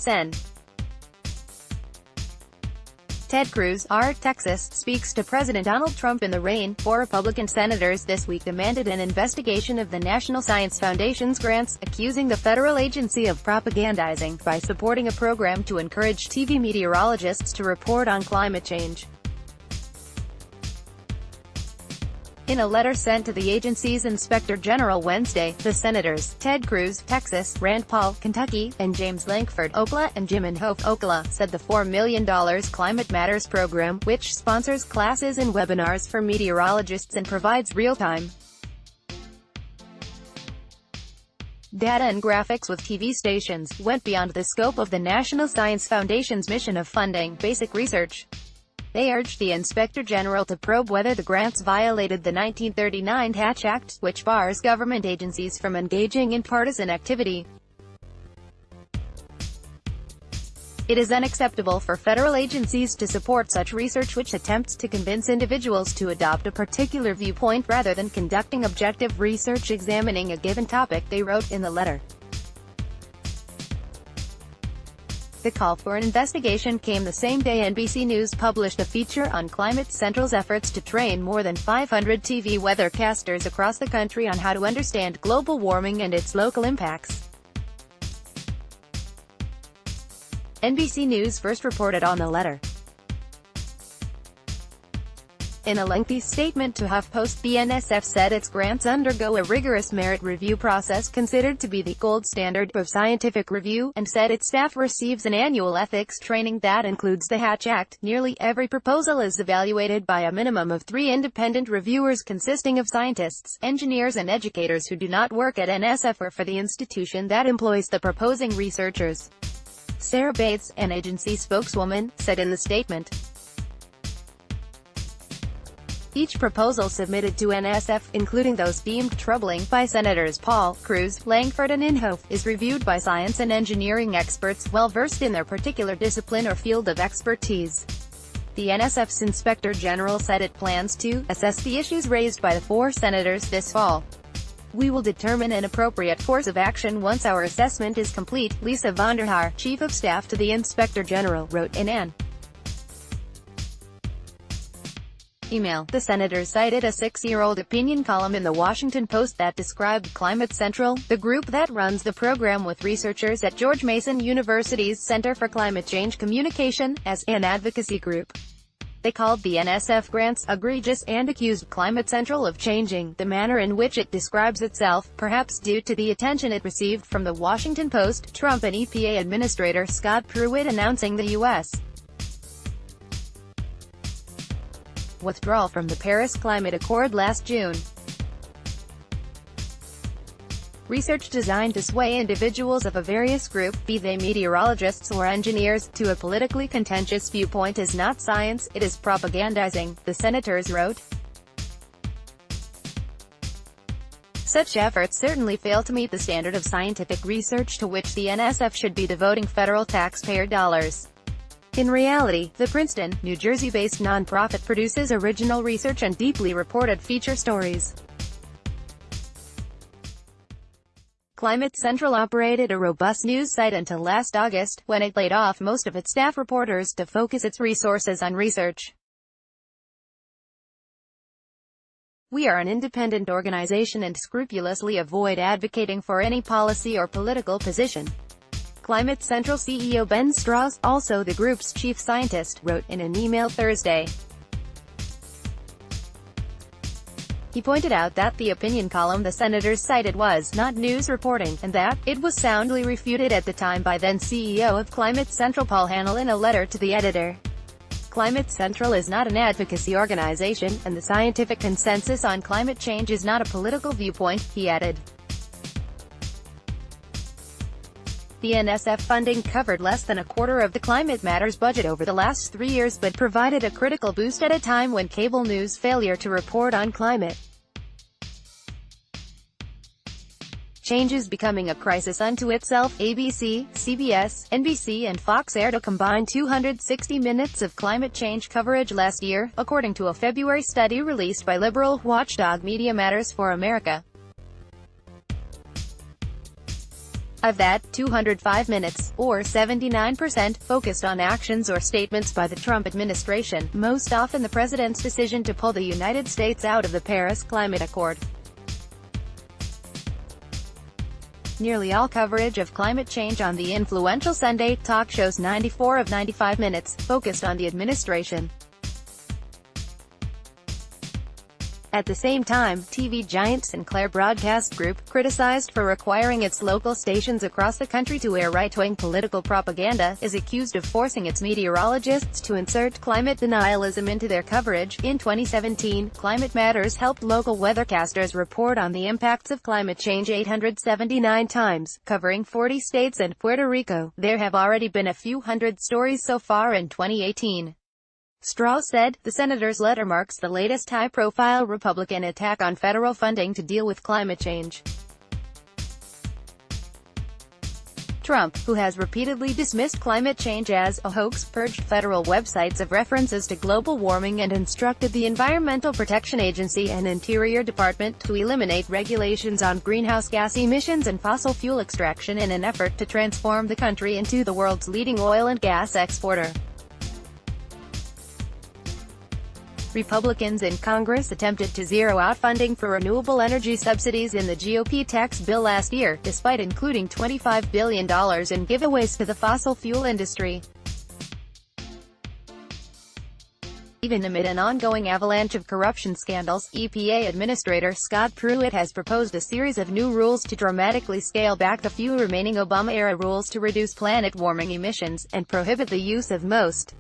SN. Ted Cruz, R. Texas, speaks to President Donald Trump in the rain. 4 Republican senators this week demanded an investigation of the National Science Foundation's grants, accusing the federal agency of propagandizing by supporting a program to encourage TV meteorologists to report on climate change. In a letter sent to the agency's Inspector General Wednesday, the senators, Ted Cruz, Texas, Rand Paul, Kentucky, and James Lankford, Oklahoma, and Jim Inhofe, Oklahoma, said the $4 million Climate Matters program, which sponsors classes and webinars for meteorologists and provides real-time data and graphics with TV stations, went beyond the scope of the National Science Foundation's mission of funding basic research. They urged the Inspector General to probe whether the grants violated the 1939 Hatch Act, which bars government agencies from engaging in partisan activity. It is unacceptable for federal agencies to support such research which attempts to convince individuals to adopt a particular viewpoint rather than conducting objective research examining a given topic, they wrote in the letter. The call for an investigation came the same day NBC News published a feature on Climate Central's efforts to train more than 500 TV weathercasters across the country on how to understand global warming and its local impacts. NBC News first reported on the letter. In a lengthy statement to HuffPost, the NSF said its grants undergo a rigorous merit review process considered to be the gold standard of scientific review, and said its staff receives an annual ethics training that includes the Hatch Act. Nearly every proposal is evaluated by a minimum of 3 independent reviewers consisting of scientists, engineers and educators who do not work at NSF or for the institution that employs the proposing researchers. Sarah Bates, an agency spokeswoman, said in the statement. Each proposal submitted to NSF, including those deemed troubling by Senators Paul, Cruz, Lankford and Inhofe, is reviewed by science and engineering experts well-versed in their particular discipline or field of expertise. The NSF's Inspector General said it plans to assess the issues raised by the 4 senators this fall. We will determine an appropriate course of action once our assessment is complete, Lisa Vonderhaar, Chief of Staff to the Inspector General, wrote in an email. The senators cited a 6-year-old opinion column in the Washington Post that described Climate Central, the group that runs the program with researchers at George Mason University's Center for Climate Change Communication, as an advocacy group. They called the NSF grants egregious and accused Climate Central of changing the manner in which it describes itself, perhaps due to the attention it received from the Washington Post, Trump and EPA Administrator Scott Pruitt announcing the U.S. withdrawal from the Paris Climate Accord last June. Research designed to sway individuals of a various group, be they meteorologists or engineers, to a politically contentious viewpoint is not science, it is propagandizing, the senators wrote. Such efforts certainly fail to meet the standard of scientific research to which the NSF should be devoting federal taxpayer dollars. In reality, the Princeton, New Jersey-based nonprofit produces original research and deeply reported feature stories. Climate Central operated a robust news site until last August, when it laid off most of its staff reporters to focus its resources on research. We are an independent organization and scrupulously avoid advocating for any policy or political position. Climate Central CEO Ben Strauss, also the group's chief scientist, wrote in an email Thursday. He pointed out that the opinion column the senators cited was not news reporting, and that it was soundly refuted at the time by then CEO of Climate Central Paul Hanel in a letter to the editor. Climate Central is not an advocacy organization, and the scientific consensus on climate change is not a political viewpoint, he added. The NSF funding covered less than a quarter of the Climate Matters budget over the last 3 years but provided a critical boost at a time when cable news failure to report on climate change is becoming a crisis unto itself. ABC, CBS, NBC and Fox aired a combined 260 minutes of climate change coverage last year, according to a February study released by liberal watchdog Media Matters for America. Of that, 205 minutes, or 79%, focused on actions or statements by the Trump administration, most often the president's decision to pull the United States out of the Paris Climate Accord. Nearly all coverage of climate change on the influential Sunday talk shows, 94 of 95 minutes, focused on the administration. At the same time, TV giant Sinclair Broadcast Group, criticized for requiring its local stations across the country to air right-wing political propaganda, is accused of forcing its meteorologists to insert climate denialism into their coverage. In 2017, Climate Matters helped local weathercasters report on the impacts of climate change 879 times, covering 40 states and Puerto Rico. There have already been a few hundred stories so far in 2018. Strauss said. The senator's letter marks the latest high-profile Republican attack on federal funding to deal with climate change. Trump, who has repeatedly dismissed climate change as a hoax, purged federal websites of references to global warming and instructed the Environmental Protection Agency and Interior Department to eliminate regulations on greenhouse gas emissions and fossil fuel extraction in an effort to transform the country into the world's leading oil and gas exporter. Republicans in Congress attempted to zero out funding for renewable energy subsidies in the GOP tax bill last year, despite including $25 billion in giveaways to the fossil fuel industry. Even amid an ongoing avalanche of corruption scandals, EPA Administrator Scott Pruitt has proposed a series of new rules to dramatically scale back the few remaining Obama-era rules to reduce planet-warming emissions, and prohibit the use of most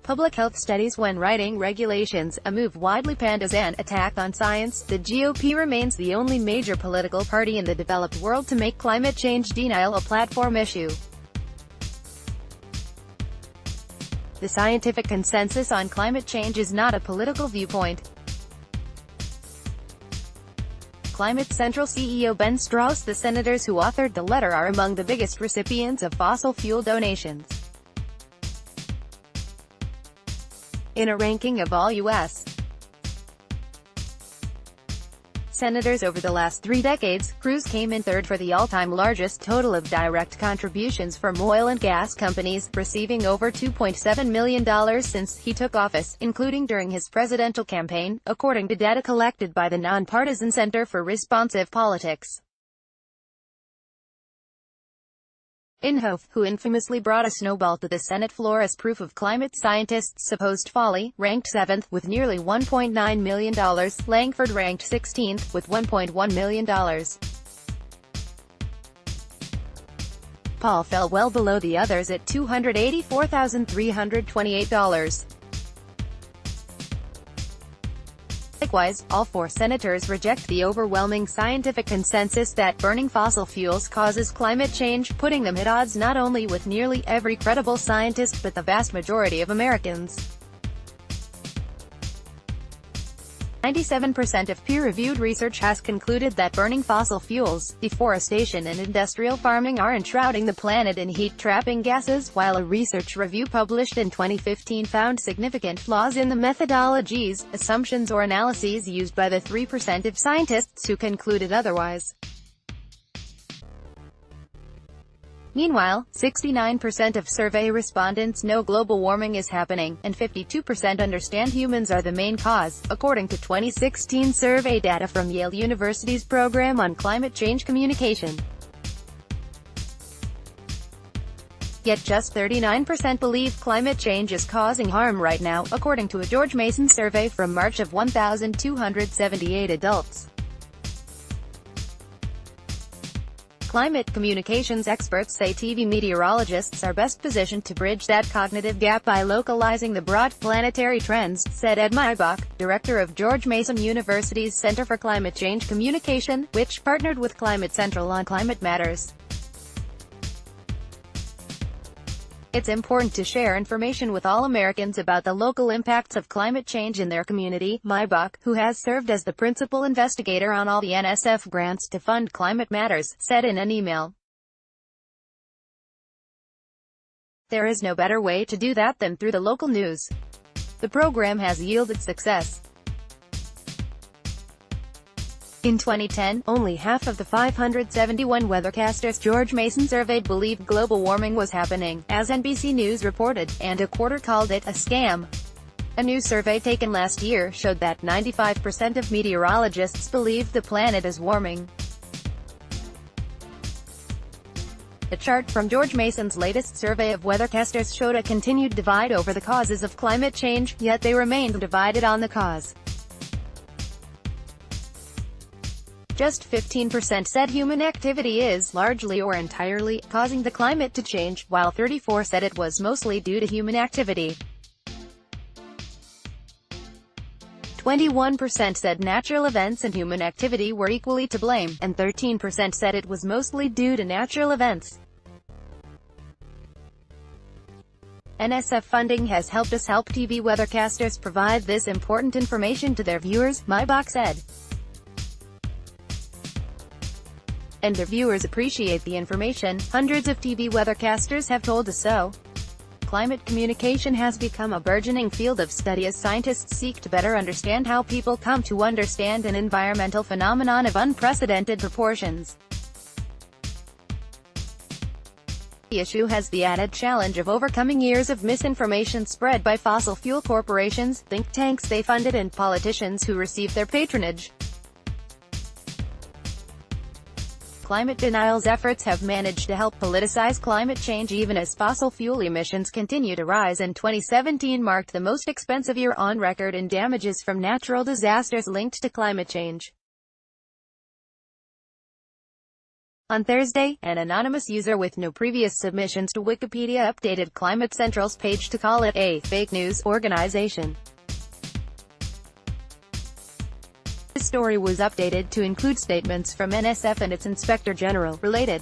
public health studies when writing regulations, a move widely panned as an attack on science. The GOP remains the only major political party in the developed world to make climate change denial a platform issue. The scientific consensus on climate change is not a political viewpoint. Climate Central CEO Ben Strauss. The senators who authored the letter are among the biggest recipients of fossil fuel donations. In a ranking of all U.S. senators over the last 3 decades, Cruz came in third for the all-time largest total of direct contributions from oil and gas companies, receiving over $2.7 million since he took office, including during his presidential campaign, according to data collected by the nonpartisan Center for Responsive Politics. Inhofe, who infamously brought a snowball to the Senate floor as proof of climate scientists' supposed folly, ranked 7th, with nearly $1.9 million. Langford ranked 16th, with $1.1 million. Paul fell well below the others at $284,328. Likewise, all 4 senators reject the overwhelming scientific consensus that burning fossil fuels causes climate change, putting them at odds not only with nearly every credible scientist but the vast majority of Americans. 97% of peer-reviewed research has concluded that burning fossil fuels, deforestation and industrial farming are enshrouding the planet in heat-trapping gases, while a research review published in 2015 found significant flaws in the methodologies, assumptions or analyses used by the 3% of scientists who concluded otherwise. Meanwhile, 69% of survey respondents know global warming is happening, and 52% understand humans are the main cause, according to 2016 survey data from Yale University's Program on Climate Change Communication. Yet just 39% believe climate change is causing harm right now, according to a George Mason survey from March of 1,278 adults. Climate communications experts say TV meteorologists are best positioned to bridge that cognitive gap by localizing the broad planetary trends, said Ed Maibach, director of George Mason University's Center for Climate Change Communication, which partnered with Climate Central on Climate Matters. It's important to share information with all Americans about the local impacts of climate change in their community, Maibach, who has served as the principal investigator on all the NSF grants to fund Climate Matters, said in an email. There is no better way to do that than through the local news. The program has yielded success. In 2010, only half of the 571 weathercasters George Mason surveyed believed global warming was happening, as NBC News reported, and a quarter called it a scam. A new survey taken last year showed that 95% of meteorologists believe the planet is warming. A chart from George Mason's latest survey of weathercasters showed a continued divide over the causes of climate change, yet they remained divided on the cause. Just 15% said human activity is, largely or entirely, causing the climate to change, while 34% said it was mostly due to human activity. 21% said natural events and human activity were equally to blame, and 13% said it was mostly due to natural events. NSF funding has helped us help TV weathercasters provide this important information to their viewers, Maibach said. And their viewers appreciate the information, hundreds of TV weathercasters have told us so. Climate communication has become a burgeoning field of study as scientists seek to better understand how people come to understand an environmental phenomenon of unprecedented proportions. The issue has the added challenge of overcoming years of misinformation spread by fossil fuel corporations, think tanks they funded and politicians who receive their patronage. Climate denial's efforts have managed to help politicize climate change even as fossil fuel emissions continue to rise, and 2017 marked the most expensive year on record in damages from natural disasters linked to climate change. On Thursday, an anonymous user with no previous submissions to Wikipedia updated Climate Central's page to call it a fake news organization. The story was updated to include statements from NSF and its Inspector General, related.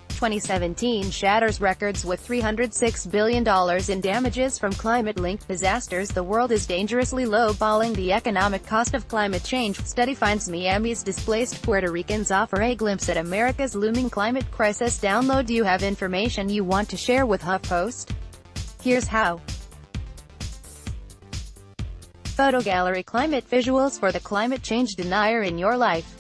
2017 shatters records with $306 billion in damages from climate-linked disasters. The world is dangerously low-balling the economic cost of climate change. Study finds Miami's displaced Puerto Ricans offer a glimpse at America's looming climate crisis. Download. Do you have information you want to share with HuffPost? Here's how. Photo gallery: climate visuals for the climate change denier in your life.